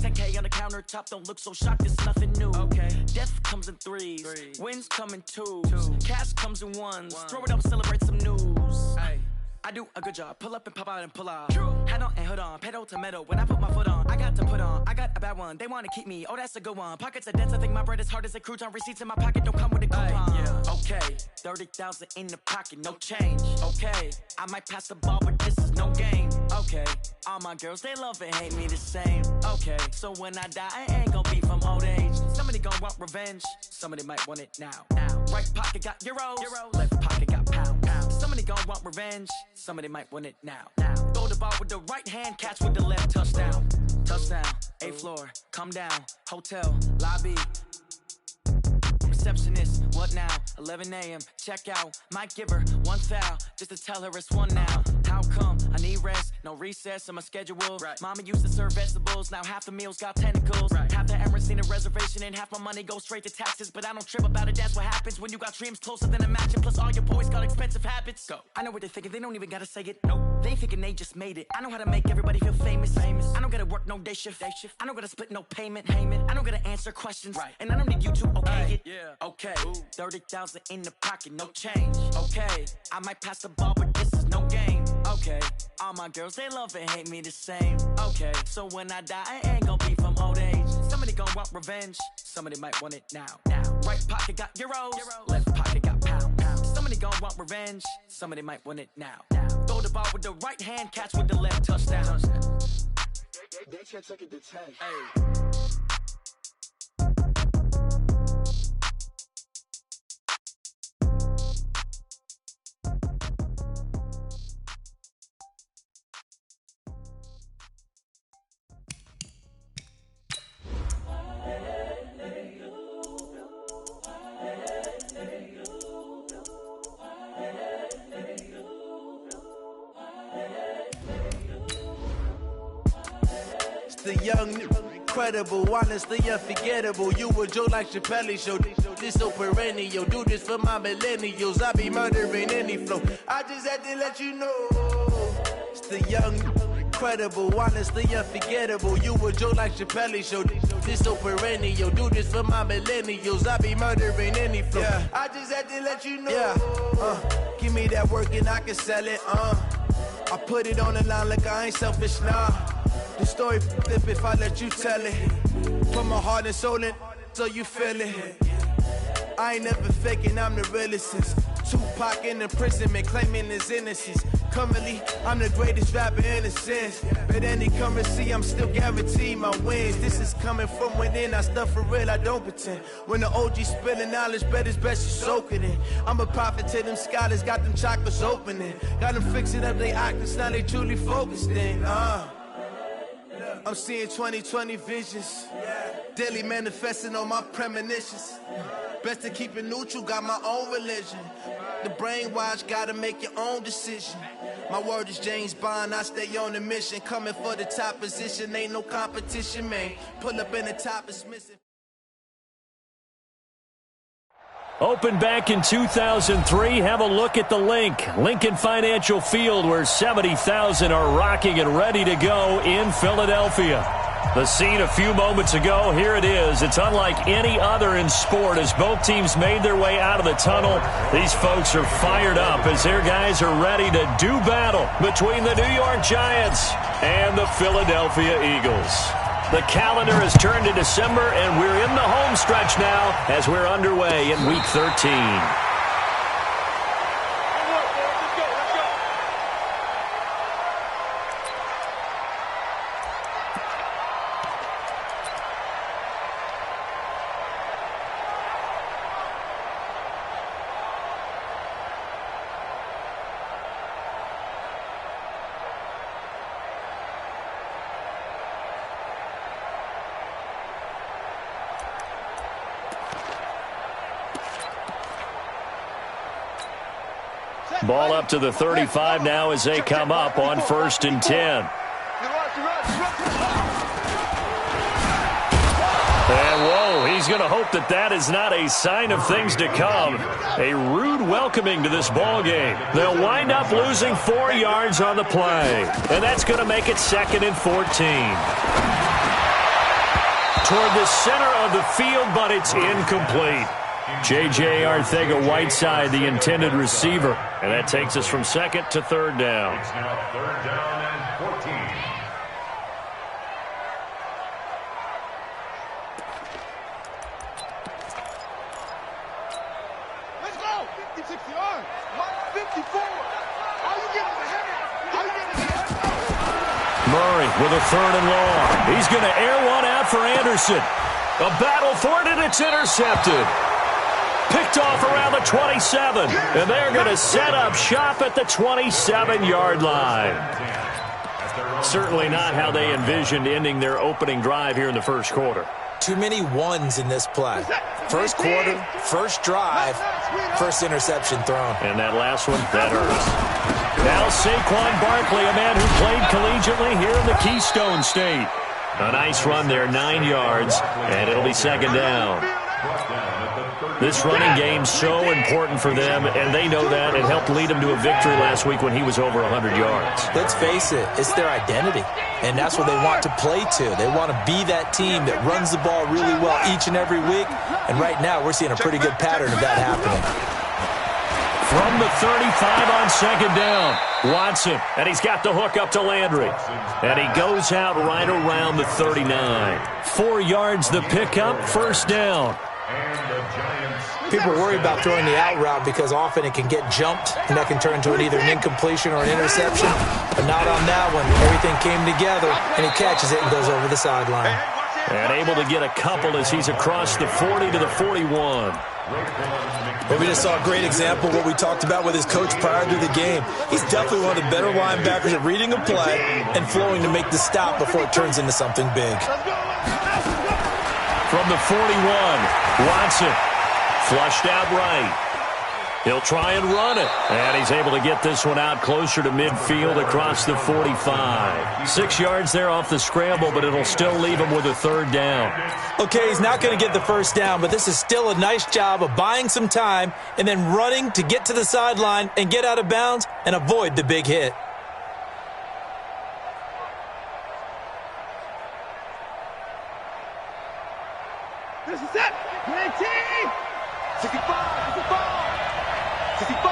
10K on the countertop, don't look so shocked, it's nothing new. Okay. Death comes in threes, wins come in twos, cash comes in ones. Throw it up, celebrate some news. Ay. I do a good job, pull up and pop out and pull out. Head on and hood on, pedal to metal. When I put my foot on, I got to put on. I got a bad one, they want to keep me. Oh, that's a good one. Pockets are dense, I think my bread is hard as a crouton. Receipts in my pocket don't come with a coupon. Yeah. Okay, 30,000 in the pocket, no change. Okay, I might pass the ball, but this is no game. Okay, all my girls, they love and hate me the same. Okay, so when I die, I ain't gonna be from old age. Somebody gonna want revenge, somebody might want it now. Right pocket got euros, left pocket got pounds. Somebody gonna want revenge, somebody might want it now. Throw the ball with the right hand, catch with the left, touchdown. Touchdown, 8th floor, come down, hotel, lobby. Receptionist, what now? 11 a.m., check out. Might give her one foul, just to tell her it's one now. How come? I need rest, no recess in my schedule. Right. Mama used to serve vegetables, now half the meals got tentacles. Right. Half the Emirates need a reservation and half my money goes straight to taxes. But I don't trip about it, that's what happens when you got dreams closer than a mansion. Plus all your boys got expensive habits. Go. I know what they're thinking, they don't even gotta say it. Nope. They thinking they just made it. I know how to make everybody feel famous. I don't gotta work no day shift. I don't gotta split no payment. I don't gotta answer questions. Right. And I don't need you to okay it. Yeah. Okay, 30,000 in the pocket, no change. Okay, I might pass the ball, but this is no game. Okay, all my girls, they love and hate me the same. Okay, so when I die, I ain't gonna be from old age. Somebody gonna want revenge, somebody might want it now. Right pocket got euros, left pocket got pounds. Somebody gonna want revenge, somebody might want it now. Throw the ball with the right hand, catch with the left, touchdown. They can't take it to 10. Hey. The young, incredible, honestly unforgettable. You a joke like Chappelle Show. This so perennial. Do this for my millennials. I be murdering any flow. I just had to let you know. It's the young, incredible, honestly unforgettable. You a joke like Chappelle Show. This so perennial. Do this for my millennials. I be murdering any flow. Yeah. I just had to let you know. Yeah. Give me that work and I can sell it. I put it on the line like I ain't selfish, nah. The story flip if I let you tell it. Put my heart and soul in so you feel it. I ain't never faking, I'm the realest since Tupac in imprisonment, claiming his innocence. Currently, I'm the greatest rapper in a sense. But any currency, I'm still guaranteed my wins. This is coming from within, I stuff for real, I don't pretend. When the OG spilling knowledge, bet it's best you soak it in. I'm a prophet to them scholars, got them chakras opening. Got them fixing up their octaves, now they truly focused in. I'm seeing 2020 visions, daily manifesting on my premonitions. Best to keep it neutral, got my own religion. The brainwash, gotta make your own decision. My word is James Bond, I stay on the mission. Coming for the top position, ain't no competition, man. Pull up in the top, it's missing. Opened back in 2003. Have a look at the link. Lincoln Financial Field, where 70,000 are rocking and ready to go in Philadelphia. The scene a few moments ago, here it is. It's unlike any other in sport as both teams made their way out of the tunnel. These folks are fired up as their guys are ready to do battle between the New York Giants and the Philadelphia Eagles. The calendar has turned to December, and we're in the home stretch now as we're underway in Week 13. Ball up to the 35 now as they come up on 1st and 10. And whoa, he's going to hope that that is not a sign of things to come. A rude welcoming to this ball game. They'll wind up losing 4 yards on the play. And that's going to make it 2nd and 14. toward the center of the field, but it's incomplete. J.J. Arcega-Whiteside, the intended receiver. And that takes us from second to third down. It's now third down and 14. Let's go! 56 yards. 54. Are you getting the head? Are you getting the head? Murray with a third and long. He's going to air one out for Anderson. A battle for it, and it's intercepted. Picked off around the 27, and they're going to set up shop at the 27-yard line. Certainly not how they envisioned ending their opening drive here in the first quarter. Too many ones in this play. First quarter, first drive, first interception thrown. And that last one, that hurts. Now Saquon Barkley, a man who played collegiately here in the Keystone State. A nice run there, 9 yards, and it'll be second down. This running game's so important for them, and they know that. It helped lead them to a victory last week when he was over 100 yards. Let's face it, it's their identity, and that's what they want to play to. They want to be that team that runs the ball really well each and every week, and right now we're seeing a pretty good pattern of that happening. From the 35 on second down, Watson, and he's got the hook up to Landry. And he goes out right around the 39. 4 yards the pickup, first down. People worry about throwing the out route because often it can get jumped, and that can turn into either an incompletion or an interception. But not on that one. Everything came together, and he catches it and goes over the sideline. And able to get a couple as he's across the 40 to the 41. Well, we just saw a great example of what we talked about with his coach prior to the game. He's definitely one of the better linebackers at reading a play and flowing to make the stop before it turns into something big. From the 41, Watson flushed out right. He'll try and run it. And he's able to get this one out closer to midfield across the 45. 6 yards there off the scramble, but it'll still leave him with a third down. Okay, he's not going to get the first down, but this is still a nice job of buying some time and then running to get to the sideline and get out of bounds and avoid the big hit. This is it. 19. 65. 65.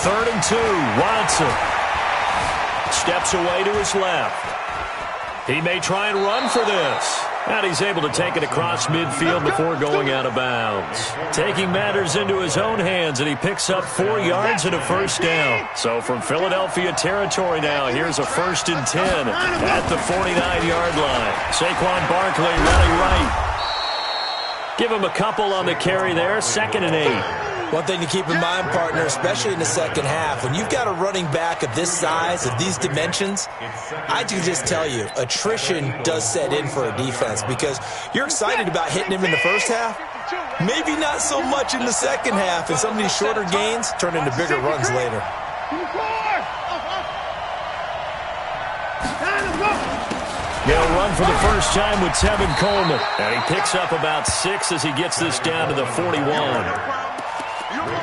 Third and 2, Watson steps away to his left. He may try and run for this. And he's able to take it across midfield before going out of bounds. Taking matters into his own hands, and he picks up 4 yards and a first down. So from Philadelphia territory now, here's a 1st and 10 at the 49-yard line. Saquon Barkley running right. Give him a couple on the carry there, 2nd and 8. One thing to keep in mind, partner, especially in the second half, when you've got a running back of this size, of these dimensions, I can just tell you, attrition does set in for a defense because you're excited about hitting him in the first half, maybe not so much in the second half, and some of these shorter gains turn into bigger runs later. He'll run for the first time with Tevin Coleman, and he picks up about 6 as he gets this down to the 41.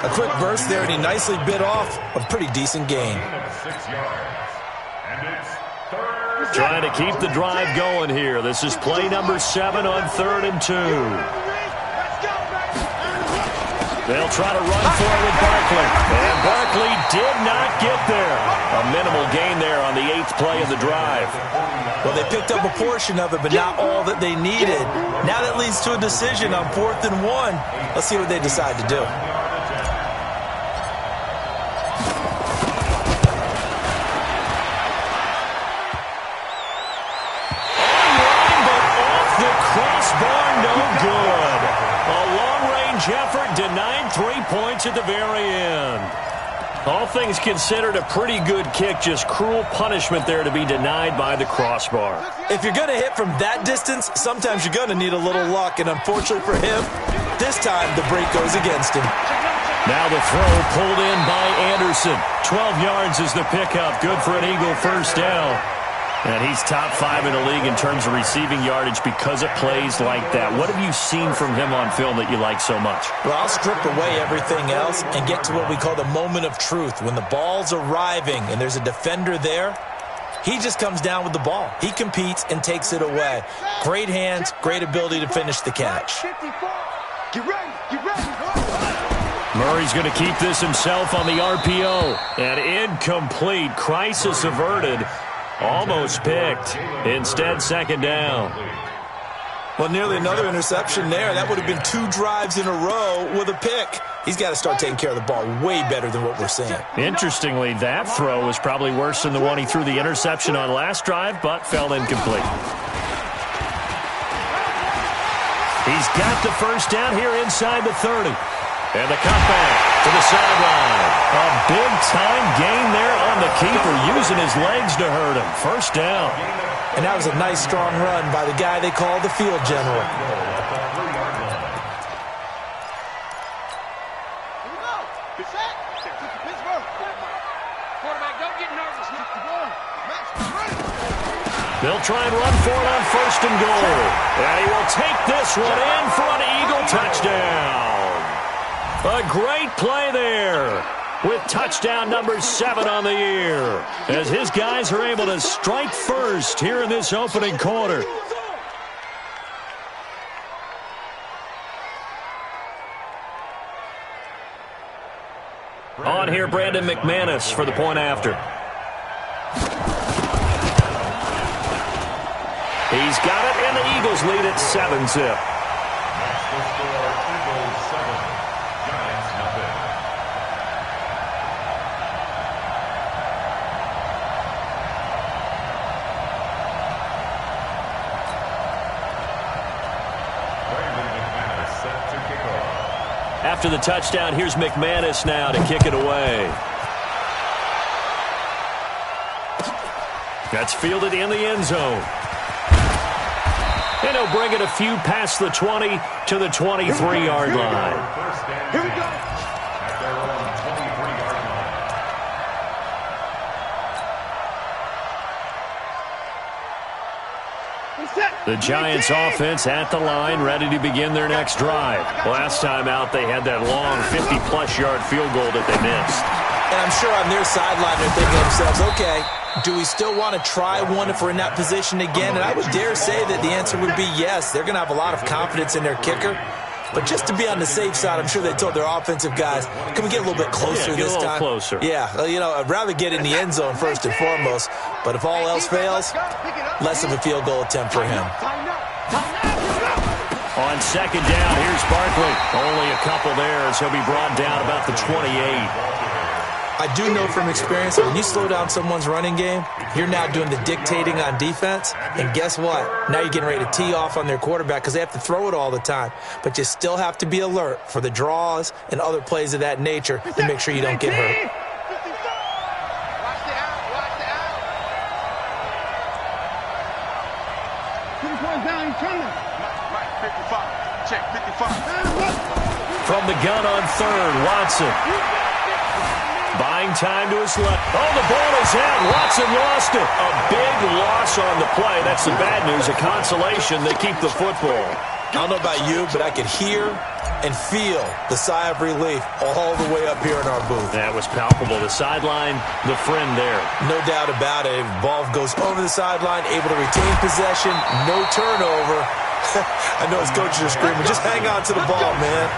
A quick burst there, and he nicely bit off a pretty decent gain. Trying to keep the drive going here. This is play number 7 on 3rd and 2. They'll try to run for it with Barkley. And Barkley did not get there. A minimal gain there on the 8th play of the drive. Well, they picked up a portion of it, but not all that they needed. Now that leads to a decision on 4th and 1. Let's see what they decide to do. Effort denied 3 points at the very end. All things considered, a pretty good kick, just cruel punishment there to be denied by the crossbar. If you're going to hit from that distance, sometimes you're going to need a little luck, and unfortunately for him, this time the break goes against him. Now the throw pulled in by Anderson. 12 yards is the pickup. Good for an Eagle first down. And he's top 5 in the league in terms of receiving yardage because of plays like that. What have you seen from him on film that you like so much? Well, I'll strip away everything else and get to what we call the moment of truth. When the ball's arriving and there's a defender there, He just comes down with the ball. He competes and takes it away. Great hands, great ability to finish the catch. Get ready, get ready. Murray's going to keep this himself on the RPO. And incomplete. Crisis averted. Almost picked. Instead, second down. Well, nearly another interception there. That would have been 2 drives in a row with a pick. He's got to start taking care of the ball way better than what we're seeing. Interestingly, that throw was probably worse than the one he threw the interception on last drive, but fell incomplete. He's got the first down here inside the 30. And the cutback to the sideline. A big-time gain there on the keeper, using his legs to hurt him. First down. And that was a nice, strong run by the guy they call the field general. They'll try and run for it on first and goal. And he will take this one in for an Eagle touchdown. A great play there with touchdown number 7 on the year, as his guys are able to strike first here in this opening quarter. On here, Brandon McManus for the point after. He's got it, and the Eagles lead at 7-zip. After the touchdown, here's McManus now to kick it away. That's fielded in the end zone. And he'll bring it a few past the 20 to the 23-yard line. Here we go. The Giants offense at the line, ready to begin their next drive. Last time out, they had that long 50-plus yard field goal that they missed. And I'm sure on their sideline they're thinking to themselves, okay, do we still want to try one if we're in that position again? And I would dare say that the answer would be yes. They're going to have a lot of confidence in their kicker. But just to be on the safe side, I'm sure they told their offensive guys, can we get a little bit closer this time? Closer. Yeah, you know, I'd rather get in the end zone first and foremost. But if all else fails, less of a field goal attempt for him. On second down, here's Barkley. Only a couple there as he'll be brought down about the 28. I do know from experience that when you slow down someone's running game, you're now doing the dictating on defense. And guess what? Now you're getting ready to tee off on their quarterback because they have to throw it all the time. But you still have to be alert for the draws and other plays of that nature to make sure you don't get hurt. From the gun on third, Watson. Buying time to his left. Oh, the ball is out. Watson lost it. A big loss on the play. That's the bad news. A consolation. They keep the football. I don't know about you, but I could hear and feel the sigh of relief all the way up here in our booth. That was palpable. The sideline, the friend there. No doubt about it. Ball goes over the sideline, able to retain possession, no turnover. I know his coaches are screaming, just hang on to the ball, man.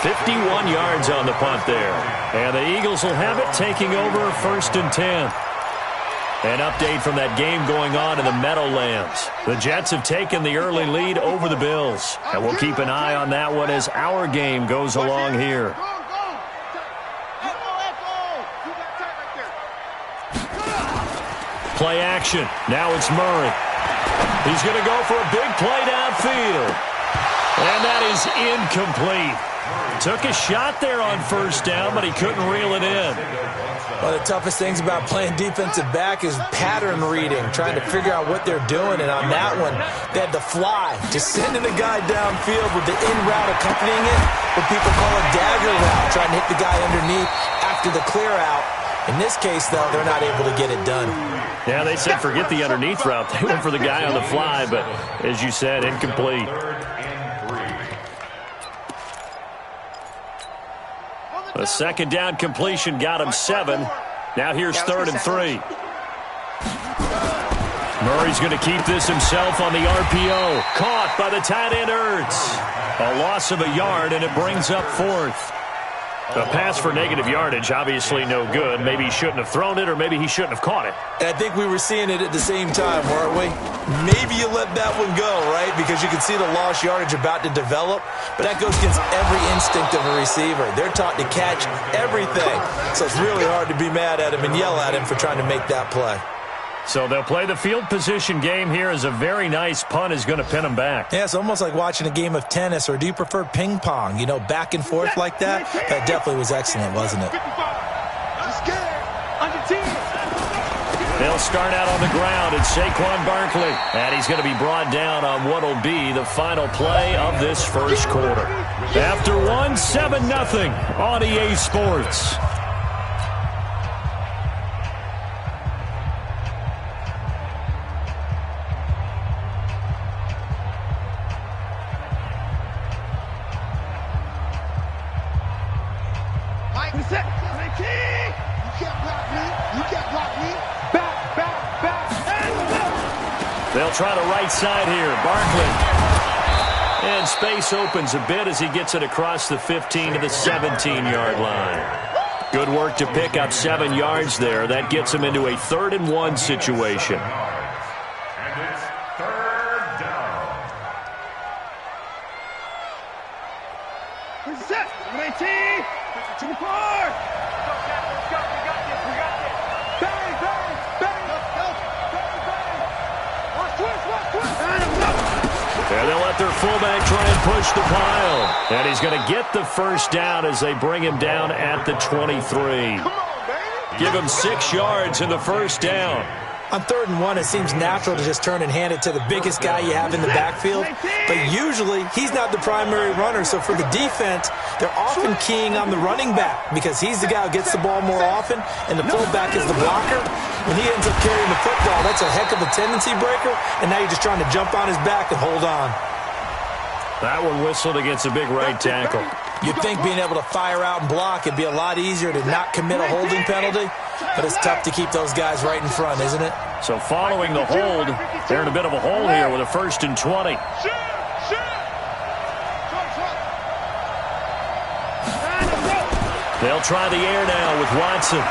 51 yards on the punt there. And the Eagles will have it, taking over first and 10. An update from that game going on in the Meadowlands. The Jets have taken the early lead over the Bills. And we'll keep an eye on that one as our game goes along here. Play action. Now it's Murray. He's going to go for a big play downfield. And that is incomplete. Took a shot there on first down, but he couldn't reel it in. One of the toughest things about playing defensive back is pattern reading, trying to figure out what they're doing. And on that one, they had the fly, just sending the guy downfield with the in route accompanying it, what people call a dagger route, trying to hit the guy underneath after the clear out. In this case, though, they're not able to get it done. Yeah, they said forget the underneath route. They went for the guy on the fly, but as you said, incomplete. A second down completion got him 7. Now here's 3rd and 3. Murray's going to keep this himself on the RPO. Caught by the tight end Ertz. A loss of a yard, and it brings up fourth. A pass for negative yardage, obviously no good. Maybe he shouldn't have thrown it, or maybe he shouldn't have caught it. And I think we were seeing it at the same time, weren't we? Maybe you let that one go, right? Because you can see the lost yardage about to develop. But that goes against every instinct of a receiver. They're taught to catch everything. So it's really hard to be mad at him and yell at him for trying to make that play. So they'll play the field position game here as a very nice punt is going to pin them back. Yeah, it's almost like watching a game of tennis, or do you prefer ping pong? You know, back and forth like that? That definitely was excellent, wasn't it? They'll start out on the ground. It's Saquon Barkley. And he's going to be brought down on what will be the final play of this first quarter. After one, 7-0 on EA Sports. They'll try the right side here. Barkley. And space opens a bit as he gets it across the 15 to the 17-yard line. Good work to pick up 7 yards there. That gets him into a 3rd-and-1 situation. And it's 3rd down. Set. 19. 54. And they'll let their fullback try and push the pile. And he's going to get the first down as they bring him down at the 23. Give him 6 yards in the first down. On 3rd-and-1, it seems natural to just turn and hand it to the biggest guy you have in the backfield. But usually, he's not the primary runner. So for the defense, they're often keying on the running back because he's the guy who gets the ball more often, and the fullback is the blocker. When he ends up carrying the football, that's a heck of a tendency breaker, and now you're just trying to jump on his back and hold on. That one whistled against a big right tackle. You'd think being able to fire out and block it'd be a lot easier to not commit a holding penalty, but it's tough to keep those guys right in front, isn't it? So following the hold, they're in a bit of a hole here with a 1st and 20. They'll try the air now with Watson.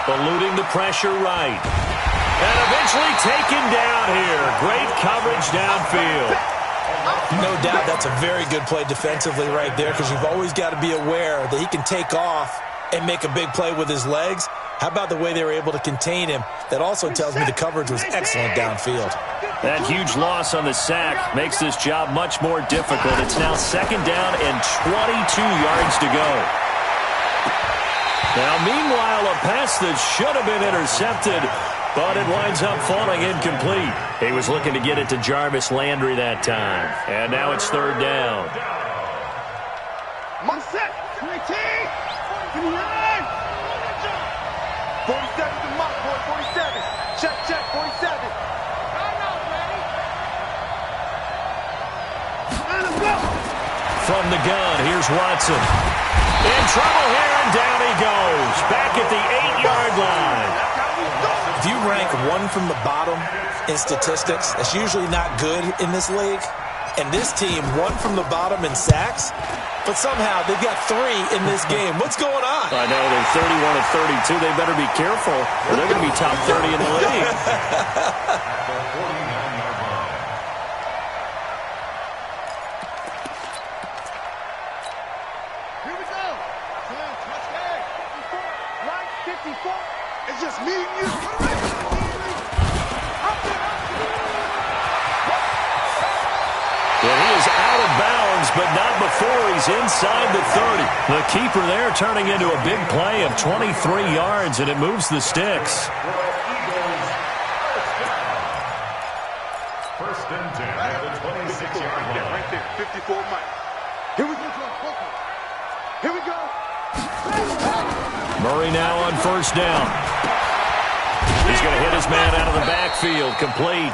Eluding the pressure right. And eventually taken down here. Great coverage downfield. No doubt that's a very good play defensively right there, because you've always got to be aware that he can take off and make a big play with his legs. How about the way they were able to contain him? That also tells me the coverage was excellent downfield. That huge loss on the sack makes this job much more difficult. It's now 2nd down and 22 yards to go. Now, meanwhile, a pass that should have been intercepted, but it winds up falling incomplete. He was looking to get it to Jarvis Landry that time. And now it's 3rd down. My set. 19. 59. 47 to Mott, boy. 47. Check, 47. From the gun, here's Watson. In trouble here, and down he goes. Back at the 8-yard line. If you rank 1 from the bottom in statistics, that's usually not good in this league. And this team, 1 from the bottom in sacks, but somehow they've got 3 in this game. What's going on? I know, they're 31 of 32. They better be careful, or they're going to be top 30 in the league. Here we go. Touchdown. 54. It's just me and you. And he is out of bounds, but not before he's inside the 30. The keeper there turning into a big play of 23 yards, and it moves the sticks. 1st and 10 at the 26-yard line. Right there, 54 Mike. Here we go, Joe. Here we go. Murray now on 1st down. He's going to hit his man out of the backfield, complete.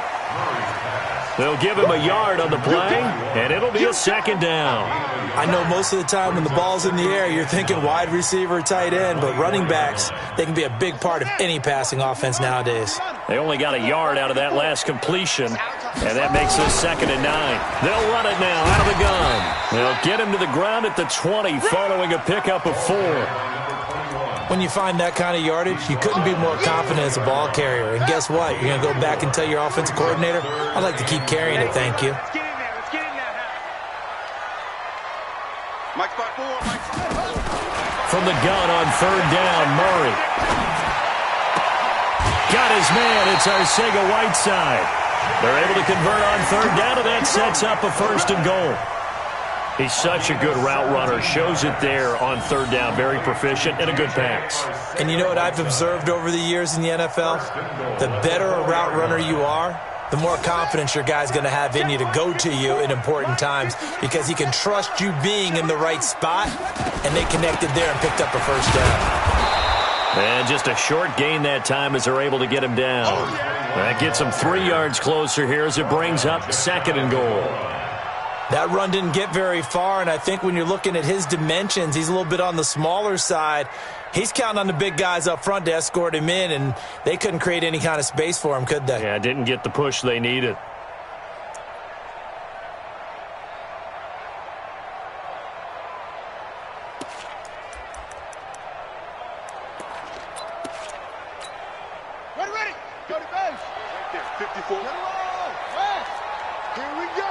They'll give him a yard on the play, and it'll be a 2nd down. I know most of the time when the ball's in the air, you're thinking wide receiver, tight end, but running backs, they can be a big part of any passing offense nowadays. They only got a yard out of that last completion, and that makes this 2nd and 9. They'll run it now out of the gun. They'll get him to the ground at the 20 following a pickup of 4. When you find that kind of yardage, you couldn't be more confident as a ball carrier. And guess what? You're going to go back and tell your offensive coordinator, I'd like to keep carrying it, thank you. From the gun on 3rd down, Murray. Got his man. It's Arcega-Whiteside. They're able to convert on 3rd down, and that sets up a 1st and goal. He's such a good route runner. Shows it there on 3rd down. Very proficient and a good pass. And you know what I've observed over the years in the NFL? The better a route runner you are, the more confidence your guy's going to have in you to go to you in important times because he can trust you being in the right spot, and they connected there and picked up a 1st down. And just a short gain that time as they're able to get him down. That gets him 3 yards closer here as it brings up 2nd and goal. That run didn't get very far, and I think when you're looking at his dimensions, he's a little bit on the smaller side. He's counting on the big guys up front to escort him in, and they couldn't create any kind of space for him, could they? Yeah, didn't get the push they needed. Ready. Go to base. Right there, 54. Here we go.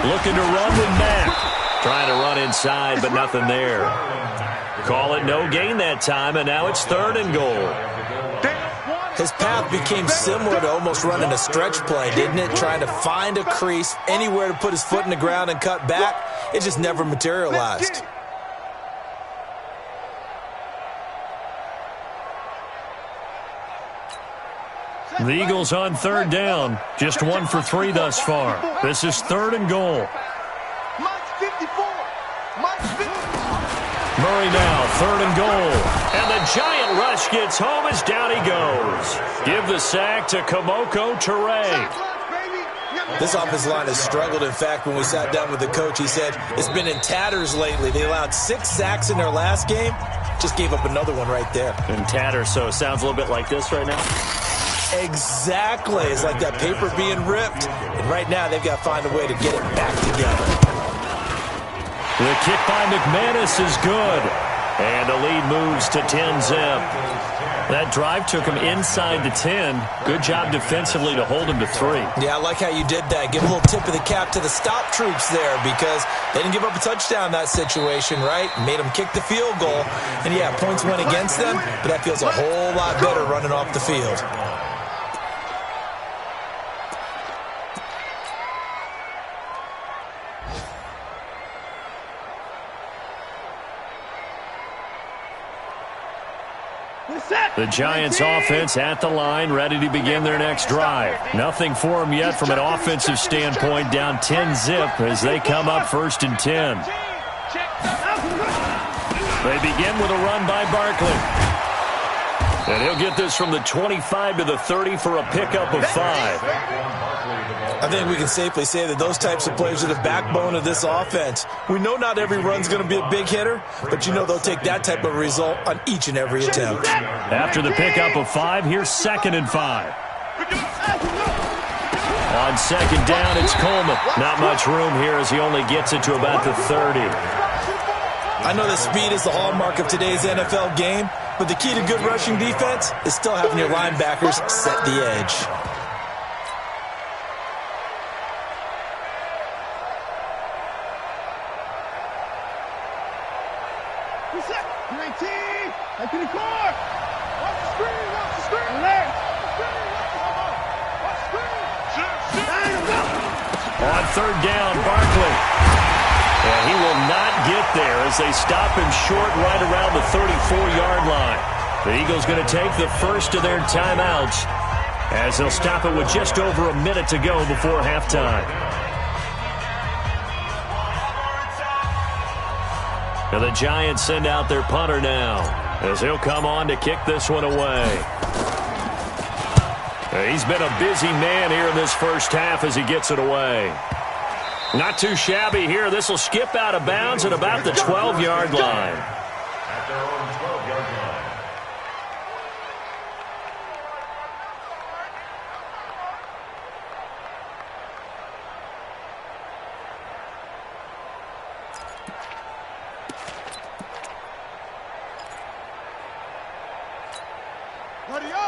Looking to run with Mack. Trying to run inside, but nothing there. Call it no gain that time, and now it's 3rd and goal. His path became similar to almost running a stretch play, didn't it? Trying to find a crease, anywhere to put his foot in the ground and cut back. It just never materialized. The Eagles on 3rd down. Just 1 for 3 thus far. This is 3rd and goal. Murray now, 3rd and goal. And the giant rush gets home as down he goes. Give the sack to Kemoko Turay. This offensive line has struggled. In fact, when we sat down with the coach, he said it's been in tatters lately. They allowed 6 sacks in their last game. Just gave up another one right there. In tatters, so it sounds a little bit like this right now. Exactly. It's like that paper being ripped. And right now, they've got to find a way to get it back together. The kick by McManus is good. And the lead moves to 10-zip. That drive took him inside the 10. Good job defensively to hold him to 3. Yeah, I like how you did that. Give a little tip of the cap to the stop troops there because they didn't give up a touchdown in that situation, right? Made them kick the field goal. And, yeah, points went against them, but that feels a whole lot better running off the field. The Giants offense at the line, ready to begin their next drive. Nothing for them yet from an offensive standpoint, down 10-zip as they come up 1st and 10. They begin with a run by Barkley. And he'll get this from the 25 to the 30 for a pickup of 5. I think we can safely say that those types of plays are the backbone of this offense. We know not every run's going to be a big hitter, but you know they'll take that type of result on each and every attempt. After the pickup of 5, here's 2nd and 5. On 2nd down, it's Coleman. Not much room here as he only gets it to about the 30. I know that speed is the hallmark of today's NFL game, but the key to good rushing defense is still having your linebackers set the edge. On 3rd down, Barkley. And he will not get there as they stop him short right around the 34-yard line. The Eagles going to take the first of their timeouts as they'll stop it with just over a minute to go before halftime. And the Giants send out their punter now as he'll come on to kick this one away. He's been a busy man here in this first half as he gets it away. Not too shabby here. This will skip out of bounds at about the 12-yard line. At their own 12-yard line.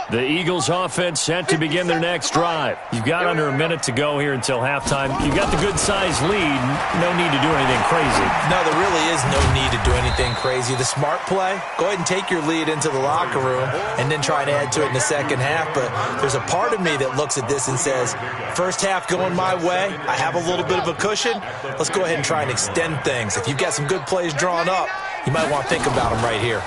The Eagles offense set to begin their next drive. You've got under a minute to go here until halftime. You've got the good-sized lead. No need to do anything crazy. No, there really is no need to do anything crazy. The smart play, go ahead and take your lead into the locker room and then try and add to it in the second half. But there's a part of me that looks at this and says, first half going my way, I have a little bit of a cushion. Let's go ahead and try and extend things. If you've got some good plays drawn up, you might want to think about them right here.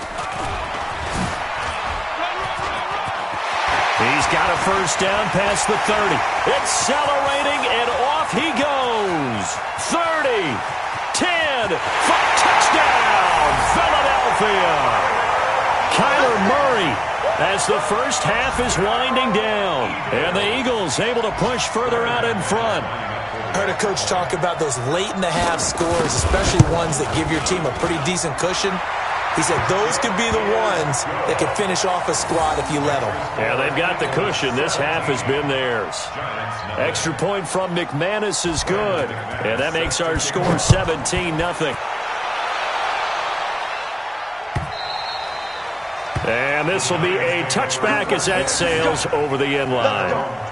He's got a first down past the 30. Accelerating, and off he goes. 30, 10, touchdown, Philadelphia. Kyler Murray as the first half is winding down. And the Eagles able to push further out in front. I heard a coach talk about those late-in-the-half scores, especially ones that give your team a pretty decent cushion. He said those could be the ones that could finish off a squad if you let them. Yeah, they've got the cushion. This half has been theirs. Extra point from McManus is good. And that makes our score 17-0. And this will be a touchback as that sails over the end line.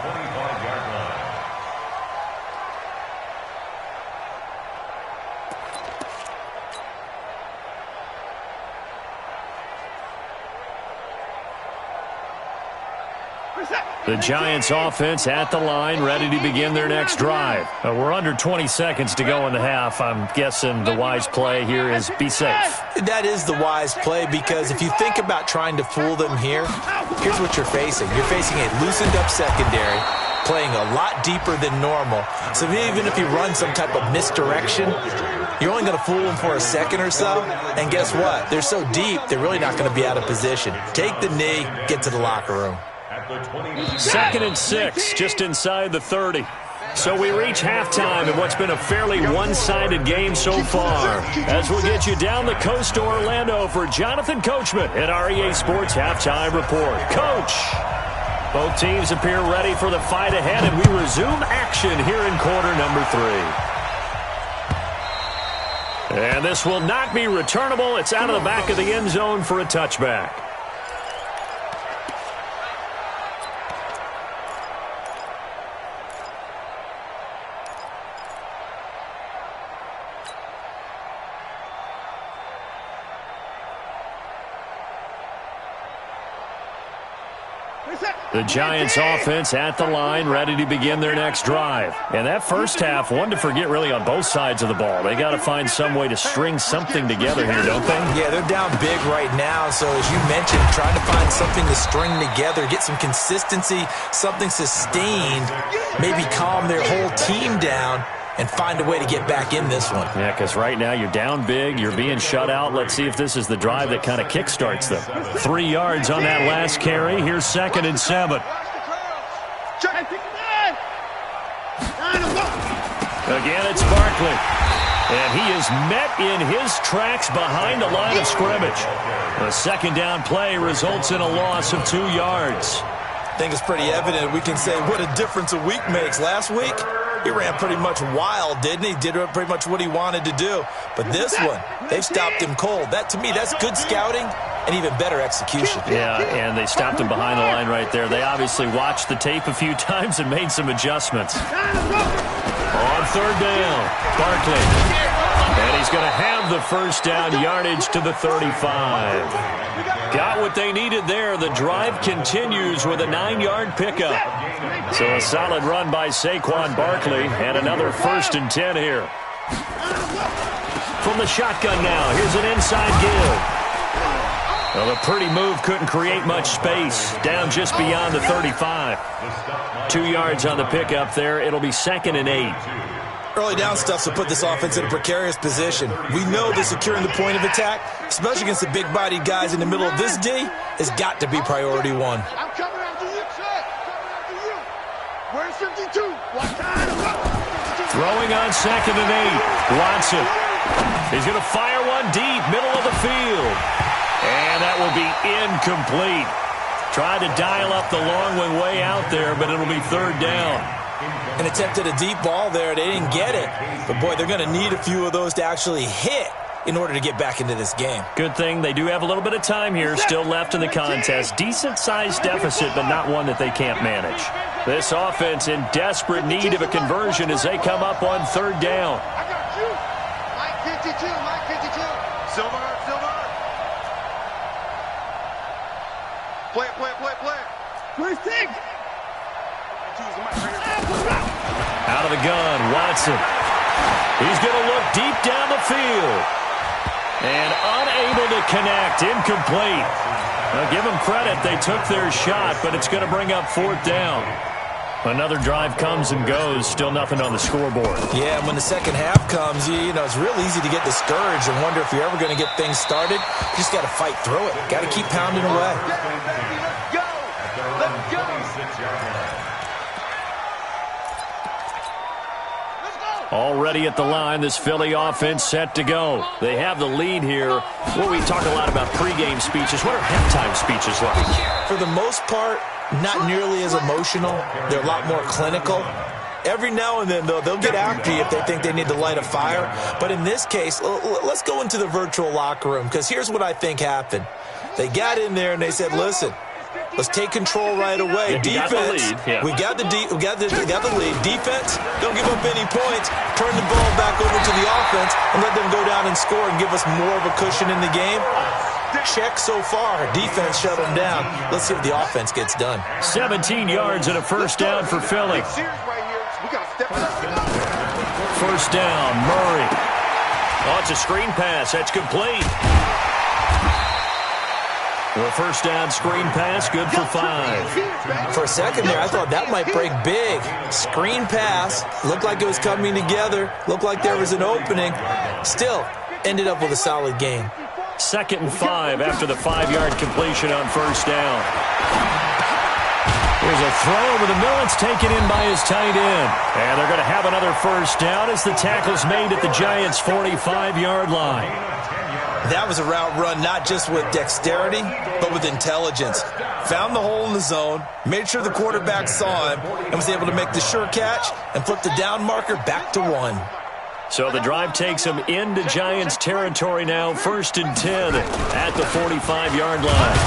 The Giants offense at the line, ready to begin their next drive. We're under 20 seconds to go in the half. I'm guessing the wise play here is be safe. That is the wise play, because if you think about trying to fool them here, here's what you're facing. You're facing a loosened up secondary, playing a lot deeper than normal. So even if you run some type of misdirection, you're only going to fool them for a second or so. And guess what? They're so deep, they're really not going to be out of position. Take the knee, get to the locker room. 2nd and 6, just inside the 30. So we reach halftime in what's been a fairly one-sided game so far. As we'll get you down the coast to Orlando for Jonathan Coachman at our EA Sports Halftime Report. Coach, both teams appear ready for the fight ahead, and we resume action here in quarter number 3. And this will not be returnable. It's out of the back of the end zone for a touchback. The Giants offense at the line, ready to begin their next drive. And that first half, one to forget really on both sides of the ball. They got to find some way to string something together here, don't they? Yeah, they're down big right now. So as you mentioned, trying to find something to string together, get some consistency, something sustained, maybe calm their whole team down and find a way to get back in this one. Yeah, because right now you're down big, you're being shut out. Let's see if this is the drive that kind of kickstarts them. 3 yards on that last carry. Here's 2nd and 7. Again, it's Barkley. And he is met in his tracks behind the line of scrimmage. The second down play results in a loss of 2 yards. I think it's pretty evident. We can say what a difference a week makes. Last week, he ran pretty much wild, didn't he? Did pretty much what he wanted to do. But this one, they've stopped him cold. That, to me, that's good scouting and even better execution. Yeah, and they stopped him behind the line right there. They obviously watched the tape a few times and made some adjustments. On 3rd down, Barkley. And he's going to have the first down, yardage to the 35. Got what they needed there. The drive continues with a 9-yard pickup. So a solid run by Saquon Barkley, and another 1st and 10 here. From the shotgun now, here's an inside give. Well, the pretty move couldn't create much space. Down just beyond the 35. 2 yards on the pickup there. It'll be 2nd and 8. Early down stuff to put this offense in a precarious position. We know that securing the point of attack, especially against the big-bodied guys in the middle of this D, has got to be priority one. I'm coming after you, Chet. Coming after you. Where's 52? What kind of luck? Throwing on 2nd and 8. Watson. He's going to fire one deep, middle of the field. And that will be incomplete. Tried to dial up the long one way out there, but it'll be 3rd down. And attempted a deep ball there. They didn't get it. But, boy, they're going to need a few of those to actually hit in order to get back into this game. Good thing they do have a little bit of time here still left in the contest. Decent-sized deficit, but not one that they can't manage. This offense in desperate need of a conversion as they come up on third down. I got you. Mike 52, Mike 52. Silver. Play. Where's Tig? Out of the gun, Watson. He's going to look deep down the field. And unable to connect, incomplete. Now, give them credit, they took their shot, but it's going to bring up fourth down. Another drive comes and goes, still nothing on the scoreboard. Yeah, and when the second half comes, you know, it's real easy to get discouraged and wonder if you're ever going to get things started. You just got to fight through it. Got to keep pounding away. Let's go. Already at the line, this Philly offense set to go. They have the lead here. Well, we talk a lot about pregame speeches. What are halftime speeches like? For the most part, not nearly as emotional. They're a lot more clinical. Every now and then, though, they'll get after you if they think they need to light a fire. But in this case, let's go into the virtual locker room, because here's what I think happened. They got in there and they said, listen, let's take control right away. Defense, we got the lead. Defense, don't give up any points. Turn the ball back over to the offense and let them go down and score and give us more of a cushion in the game. Check so far. Defense shut them down. Let's see if the offense gets done. 17 yards and a first down for Philly. First down, Murray. Oh, it's a screen pass. That's complete. The first down screen pass, good for 5. For a second there, I thought that might break big. Screen pass, looked like it was coming together, looked like there was an opening. Still, ended up with a solid game. 2nd and 5 after the 5-yard completion on first down. There's a throw over the middle. It's taken in by his tight end. And they're going to have another first down as the tackle's made at the Giants' 45-yard line. That was a route run not just with dexterity, but with intelligence. Found the hole in the zone, made sure the quarterback saw him, and was able to make the sure catch and flip the down marker back to 1. So the drive takes him into Giants territory now, 1st and 10 at the 45-yard line.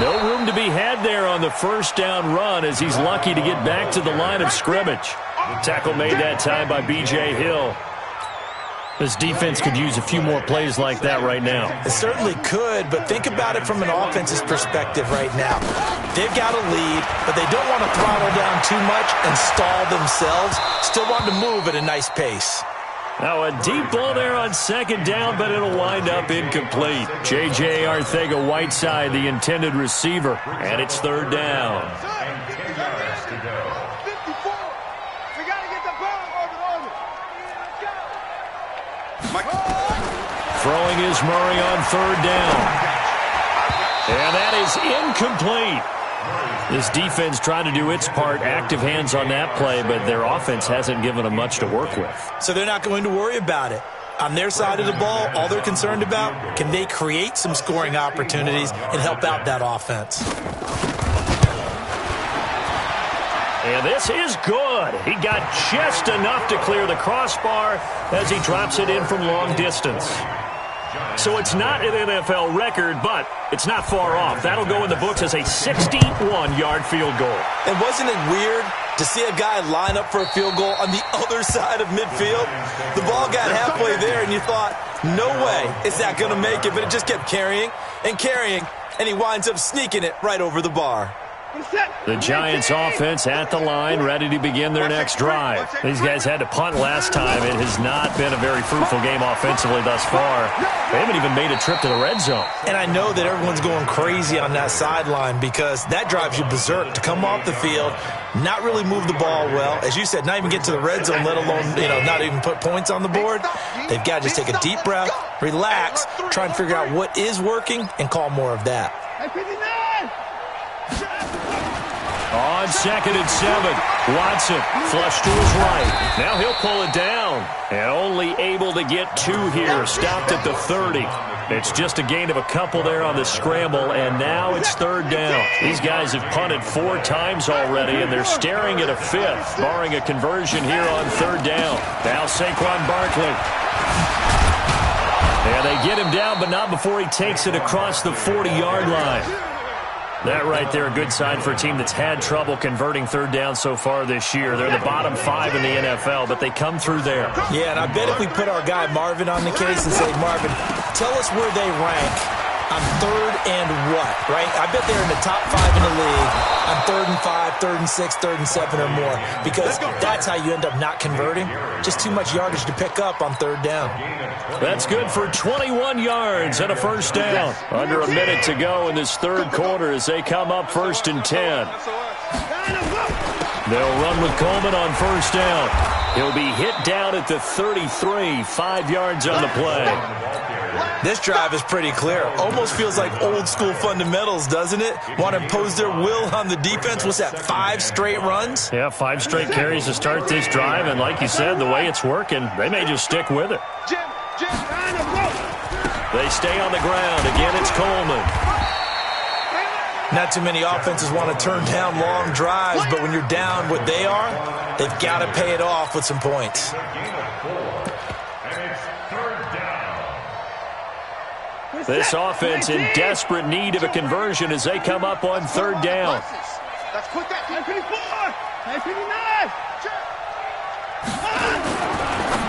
No room to be had there on the first down run as he's lucky to get back to the line of scrimmage. Tackle made that time by B.J. Hill. This defense could use a few more plays like that right now. It certainly could, but think about it from an offense's perspective right now. They've got a lead, but they don't want to throttle down too much and stall themselves. Still want to move at a nice pace. Now a deep ball there on 2nd down, but it'll wind up incomplete. J.J. Arcega-Whiteside, the intended receiver, and it's 3rd down. Throwing is Murray on 3rd down. And that is incomplete. This defense tried to do its part, active hands on that play, but their offense hasn't given them much to work with. So they're not going to worry about it. On their side of the ball, all they're concerned about, can they create some scoring opportunities and help out that offense? And this is good. He got just enough to clear the crossbar as he drops it in from long distance. So it's not an NFL record, but it's not far off. That'll go in the books as a 61-yard field goal. And wasn't it weird to see a guy line up for a field goal on the other side of midfield? The ball got halfway there, and you thought, no way is that going to make it, but it just kept carrying and carrying, and he winds up sneaking it right over the bar. The Giants offense at the line, ready to begin their next drive. These guys had to punt last time. It has not been a very fruitful game offensively thus far. They haven't even made a trip to the red zone. And I know that everyone's going crazy on that sideline because that drives you berserk to come off the field, not really move the ball well. As you said, not even get to the red zone, let alone, not even put points on the board. They've got to just take a deep breath, relax, try and figure out what is working, and call more of that. On 2nd and 7, Watson flush to his right. Now he'll pull it down. And only able to get 2 here. Stopped at the 30. It's just a gain of a couple there on the scramble, and now it's 3rd down. These guys have punted 4 times already, and they're staring at a 5th, barring a conversion here on 3rd down. Now Saquon Barkley. And they get him down, but not before he takes it across the 40-yard line. That right there, a good sign for a team that's had trouble converting third down so far this year. They're the bottom 5 in the NFL, but they come through there. Yeah, and I bet if we put our guy Marvin on the case and say, Marvin, tell us where they rank on third and what, right? I bet they're in the top 5 in the league on 3rd and 5, 3rd and 6, 3rd and 7 or more, because that's how you end up not converting. Just too much yardage to pick up on third down. That's good for 21 yards and a first down. Under a minute to go in this third quarter as they come up 1st and 10. They'll run with Coleman on first down. He'll be hit down at the 33, 5 yards on the play. This drive is pretty clear. Almost feels like old school fundamentals, doesn't it? Want to impose their will on the defense. What's that, 5 straight runs? Yeah, 5 straight carries to start this drive. And like you said, the way it's working, they may just stick with it. They stay on the ground. Again, it's Coleman. Not too many offenses want to turn down long drives, but when you're down what they are, they've got to pay it off with some points. This offense in desperate need of a conversion as they come up on third down.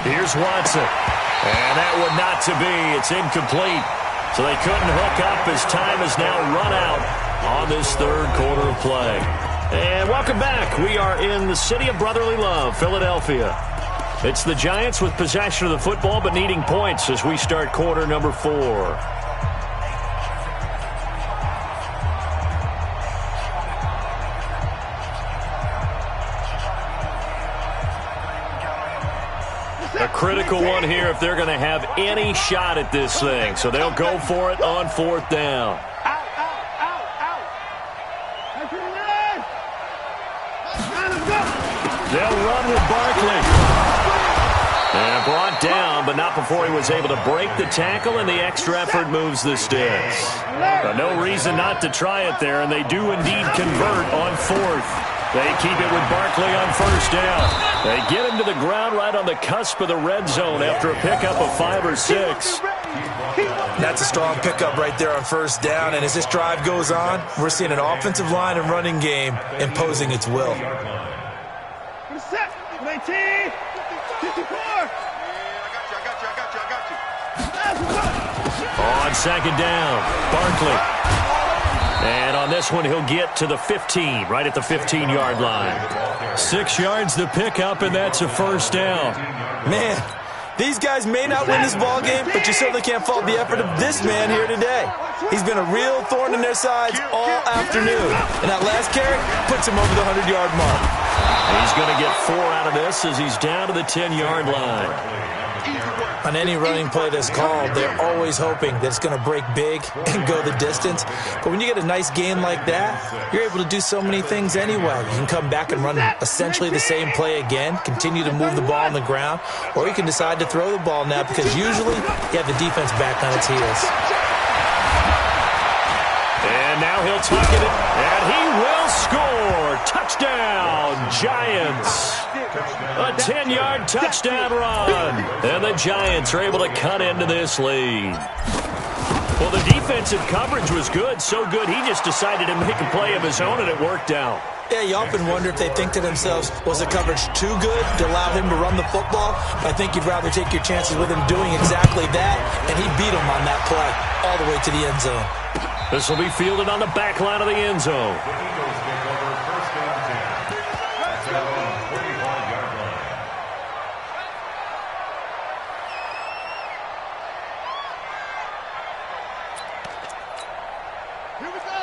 Here's Watson. And that one not to be. It's incomplete. So they couldn't hook up as time has now run out on this third quarter of play. And welcome back. We are in the city of brotherly love, Philadelphia. It's the Giants with possession of the football but needing points as we start quarter number 4. A critical one here if they're going to have any shot at this thing. So they'll go for it on 4th down. They'll run with Barkley. And brought down, but not before he was able to break the tackle, and the extra effort moves the sticks. But no reason not to try it there, and they do indeed convert on 4th. They keep it with Barkley on first down. They get him to the ground right on the cusp of the red zone after a pickup of 5 or 6. That's a strong pickup right there on first down, and as this drive goes on, we're seeing an offensive line and running game imposing its will. On second down, Barkley. And on this one, he'll get to the 15, right at the 15-yard line. 6 yards to pick up, and that's a first down. Man, these guys may not win this ball game, but you certainly can't fault the effort of this man here today. He's been a real thorn in their sides all afternoon. And that last carry puts him over the 100-yard mark. He's going to get 4 out of this as he's down to the 10-yard line. On any running play that's called, they're always hoping that it's going to break big and go the distance. But when you get a nice gain like that, you're able to do so many things anyway. You can come back and run essentially the same play again, continue to move the ball on the ground, or you can decide to throw the ball now because usually you have the defense back on its heels. And now he'll tuck it in, and he will score. Touchdown, Giants. A 10-yard touchdown run. And the Giants are able to cut into this lead. Well, the defensive coverage was good, so good he just decided to make a play of his own, and it worked out. Yeah, you often wonder if they think to themselves, was the coverage too good to allow him to run the football? I think you'd rather take your chances with him doing exactly that, and he beat him on that play all the way to the end zone. This will be fielded on the back line of the end zone.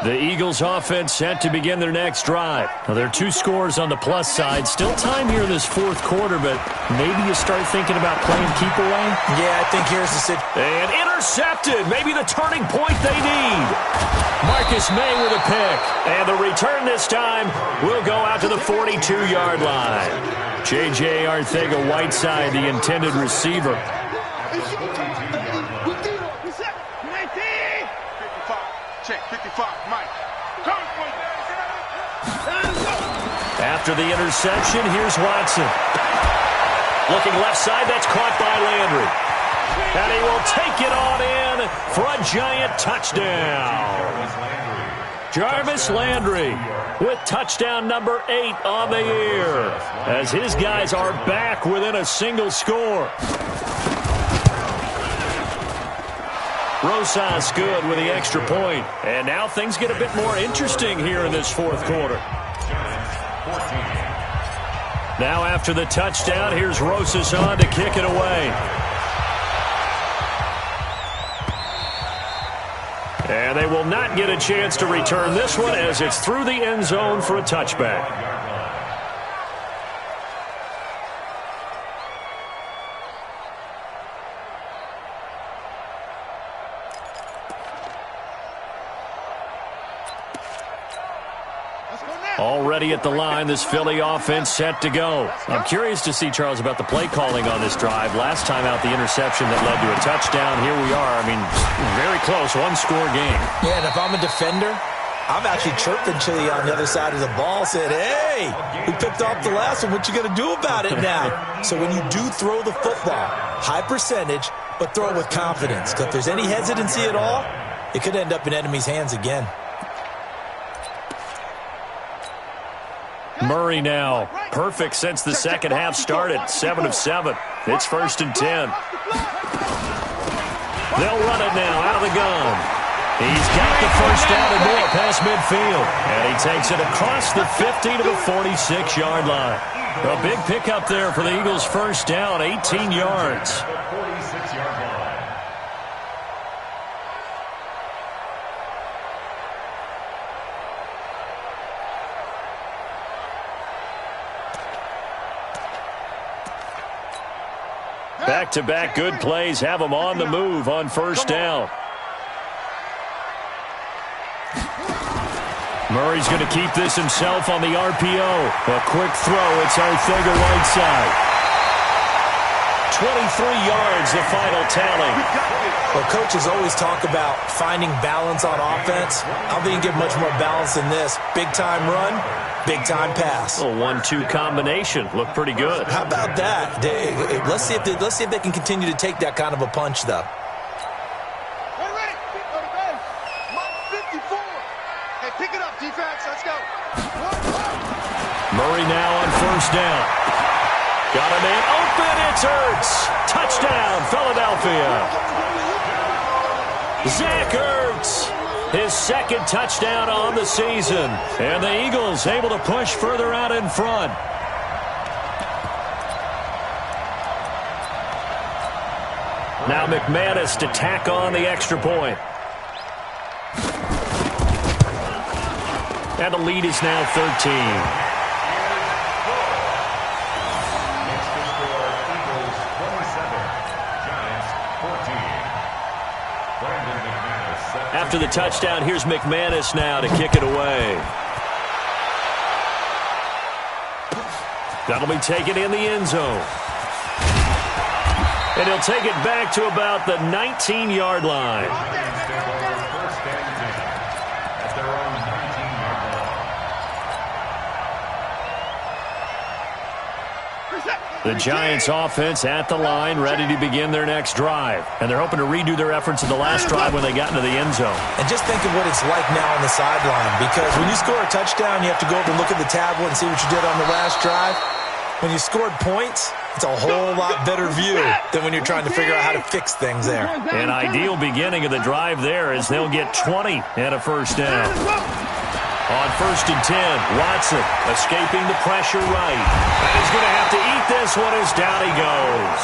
The Eagles offense set to begin their next drive. Now, there are 2 scores on the plus side. Still time here in this 4th quarter, but maybe you start thinking about playing keep away? Yeah, I think here's the situation. And intercepted. Maybe the turning point they need. Marcus May with a pick. And the return this time will go out to the 42-yard line. J.J. Arcega-Whiteside, the intended receiver. After the interception, here's Watson. Looking left side, that's caught by Landry. And he will take it on in for a giant touchdown. Jarvis Landry with touchdown number 8 on the year, as his guys are back within a single score. Rosas good with the extra point. And now things get a bit more interesting here in this fourth quarter. Now after the touchdown, here's Rosas on to kick it away. And they will not get a chance to return this one as it's through the end zone for a touchback. Already at the line, this Philly offense set to go. I'm curious to see, Charles, about the play calling on this drive. Last time out, the interception that led to a touchdown. Here we are. I mean, very close, one-score game. Yeah, and if I'm a defender, I'm actually chirping Chili on the other side of the ball, said, hey, we picked off the last one. What you going to do about it now? So when you do throw the football, high percentage, but throw it with confidence. Because if there's any hesitancy at all, it could end up in enemy's hands again. Murray now, perfect since the second half started, 7 of 7. It's 1st and 10. They'll run it now out of the gun. He's got the first down and more past midfield. And he takes it across the 50 to the 46-yard line. A big pickup there for the Eagles' first down, 18 yards. Back-to-back good plays have them on the move on first down. Murray's going to keep this himself on the RPO. A quick throw. It's Arcega-Whiteside. 23 yards, the final tally. Well, coaches always talk about finding balance on offense. I don't think you get much more balance than this. Big-time run, big-time pass. A 1-2 combination. Looked pretty good. How about that? Let's see if they can continue to take that kind of a punch, though. Pick it up, defense. Let's go. Murray now on first down. Got a man open. It's Ertz. Touchdown, Philadelphia. Zach Ertz. His second touchdown on the season. And the Eagles able to push further out in front. Now McManus to tack on the extra point. And the lead is now 13. After the touchdown, here's McManus now to kick it away. That'll be taken in the end zone. And he'll take it back to about the 19-yard line. The Giants offense at the line, ready to begin their next drive. And they're hoping to redo their efforts in the last drive when they got into the end zone. And just think of what it's like now on the sideline, because when you score a touchdown, you have to go over and look at the tablet and see what you did on the last drive. When you scored points, it's a whole lot better view than when you're trying to figure out how to fix things there. An ideal beginning of the drive there as they'll get 20 and a first down. On 1st and 10, Watson escaping the pressure right. And he's going to have to eat this one as down he goes.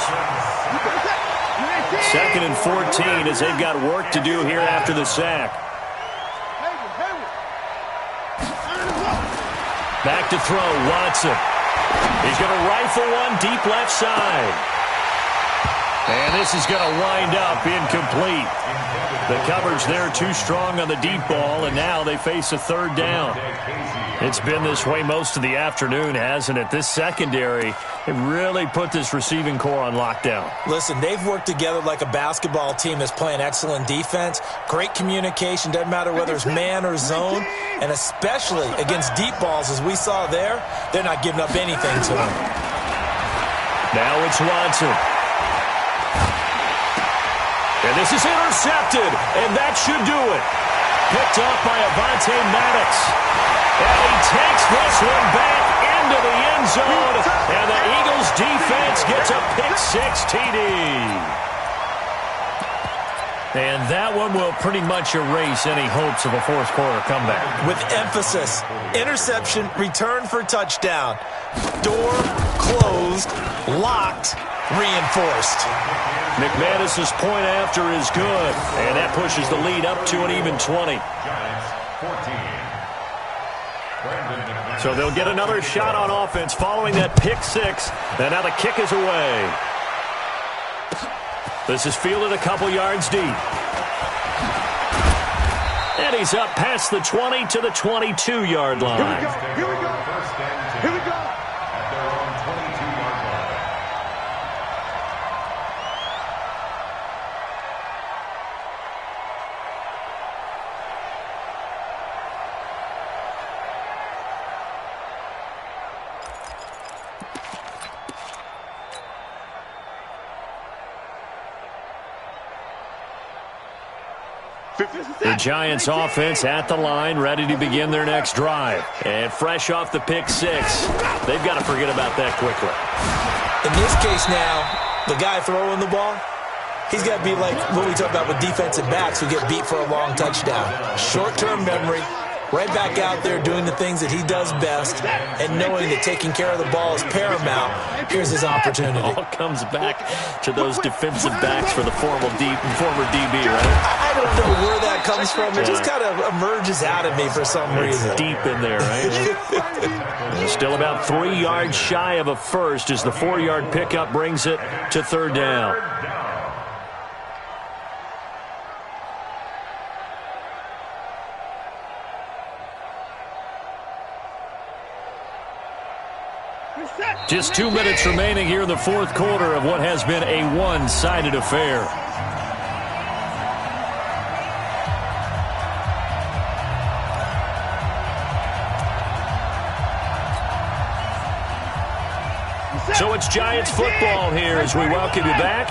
2nd and 14 as they've got work to do here after the sack. Back to throw, Watson. He's going to rifle one deep left side. And this is going to wind up incomplete. The coverage there too strong on the deep ball, and now they face a 3rd down. It's been this way most of the afternoon, hasn't it? This secondary, it really put this receiving core on lockdown. Listen, they've worked together like a basketball team that's playing excellent defense. Great communication, doesn't matter whether it's man or zone, and especially against deep balls, as we saw there, they're not giving up anything to them. Now it's Watson. this is intercepted, and that should do it. Picked off by Avonte Maddox. And he takes this one back into the end zone, and the Eagles defense gets a pick-6 TD. And that one will pretty much erase any hopes of a fourth-quarter comeback. With emphasis, interception, return for touchdown. Door closed, locked, reinforced. McManus's point after is good, and that pushes the lead up to an even 20. So they'll get another shot on offense following that pick-6, and now the kick is away. This is fielded a couple yards deep. And he's up past the 20 to the 22-yard line. Here we go. Here we go. At their own 22-yard line. The Giants offense at the line, ready to begin their next drive. And fresh off the pick-6, they've got to forget about that quickly. In this case now, the guy throwing the ball, he's got to be like what we talk about with defensive backs who get beat for a long touchdown. Short-term memory, right back out there doing the things that he does best, and knowing that taking care of the ball is paramount. Here's his opportunity. All comes back to those defensive backs for the former DB, right? I don't know where that comes from. It just kind of emerges out of me for some reason. It's deep in there, right? Still about 3 yards shy of a first as the 4-yard pickup brings it to third down. Just 2 minutes remaining here in the fourth quarter of what has been a one-sided affair. So it's Giants football here as we welcome you back.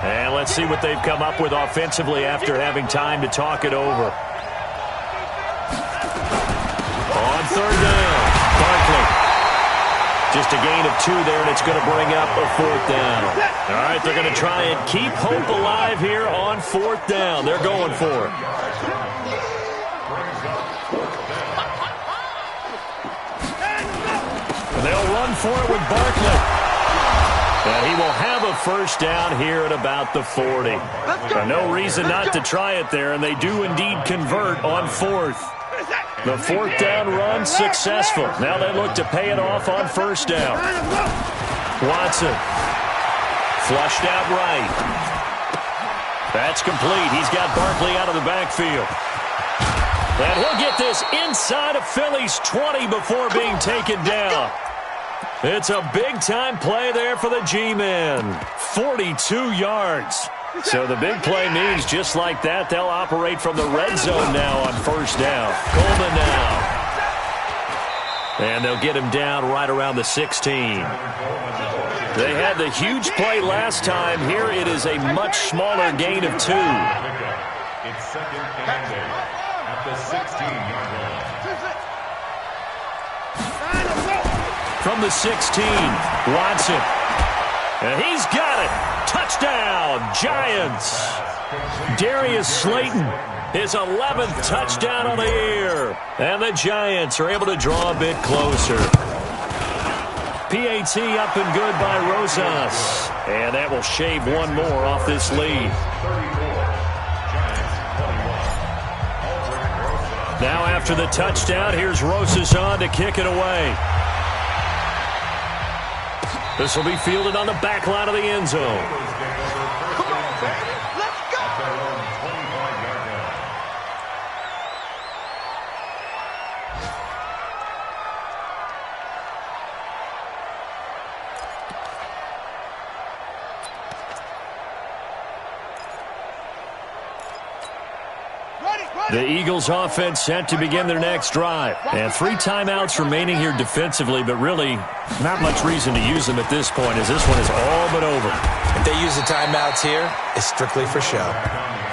And let's see what they've come up with offensively after having time to talk it over. On third down, Barkley. Just a gain of 2 there, and it's going to bring up a fourth down. All right, they're going to try and keep hope alive here on fourth down. They're going for it. And they'll run for it with Barkley. And he will have a first down here at about the 40. No reason not to try it there, and they do indeed convert on fourth. The fourth down run successful. Now they look to pay it off on first down. Watson. Flushed out right. That's complete. He's got Barkley out of the backfield. And he'll get this inside of Philly's 20 before being taken down. It's a big-time play there for the G-men. 42 yards. So the big play means just like that, they'll operate from the red zone now on first down. Coleman now. And they'll get him down right around the 16. They had the huge play last time. Here it is a much smaller gain of 2. It's second and 8 at the 16-yard line. From the 16, Watson. And he's got it. Touchdown, Giants. Darius Slayton, his 11th touchdown of the year. And the Giants are able to draw a bit closer. PAT up and good by Rosas. And that will shave one more off this lead. Now after the touchdown, here's Rosas on to kick it away. This will be fielded on the back line of the end zone. Come on, baby. Let's go. The Eagles offense set to begin their next drive. And 3 timeouts remaining here defensively, but really not much reason to use them at this point as this one is all but over. they use the timeouts here, it's strictly for show.